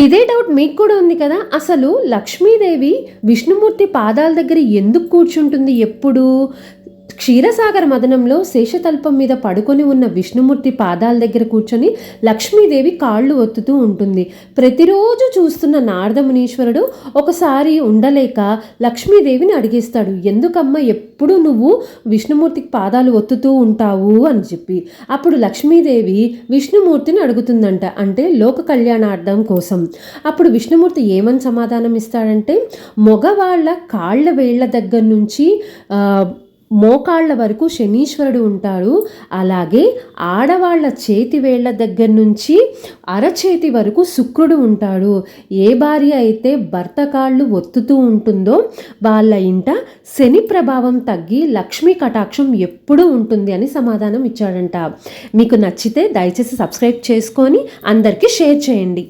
ఇదే డౌట్ మీకు కూడా ఉంది కదా, అసలు లక్ష్మీదేవి విష్ణుమూర్తి పాదాల దగ్గర ఎందుకు కూర్చుంటుంది ఎప్పుడు? క్షీరసాగర మదనంలో శేషతల్పం మీద పడుకొని ఉన్న విష్ణుమూర్తి పాదాల దగ్గర కూర్చొని లక్ష్మీదేవి కాళ్ళు ఒత్తుతూ ఉంటుంది. ప్రతిరోజు చూస్తున్న నారద మునీశ్వరుడు ఒకసారి ఉండలేక లక్ష్మీదేవిని అడిగేస్తాడు, ఎందుకమ్మా ఎప్పుడు నువ్వు విష్ణుమూర్తికి పాదాలు ఒత్తుతూ ఉంటావు అని చెప్పి. అప్పుడు లక్ష్మీదేవి విష్ణుమూర్తిని అడుగుతుందంట, అంటే లోక కళ్యాణార్థం కోసం. అప్పుడు విష్ణుమూర్తి ఏమని సమాధానం ఇస్తాడంటే, మగవాళ్ళ కాళ్ళ వేళ్ల దగ్గర నుంచి మోకాళ్ళ వరకు శనీశ్వరుడు ఉంటాడు, అలాగే ఆడవాళ్ళ చేతి వేళ్ల దగ్గర నుంచి అరచేతి వరకు శుక్రుడు ఉంటాడు. ఏ భార్య అయితే భర్త కాళ్ళు ఒత్తుతూ ఉంటుందో వాళ్ళ ఇంట శని ప్రభావం తగ్గి లక్ష్మీ కటాక్షం ఎప్పుడూ ఉంటుంది అని సమాధానం ఇచ్చాడంట. మీకు నచ్చితే దయచేసి సబ్స్క్రైబ్ చేసుకొని అందరికీ షేర్ చేయండి.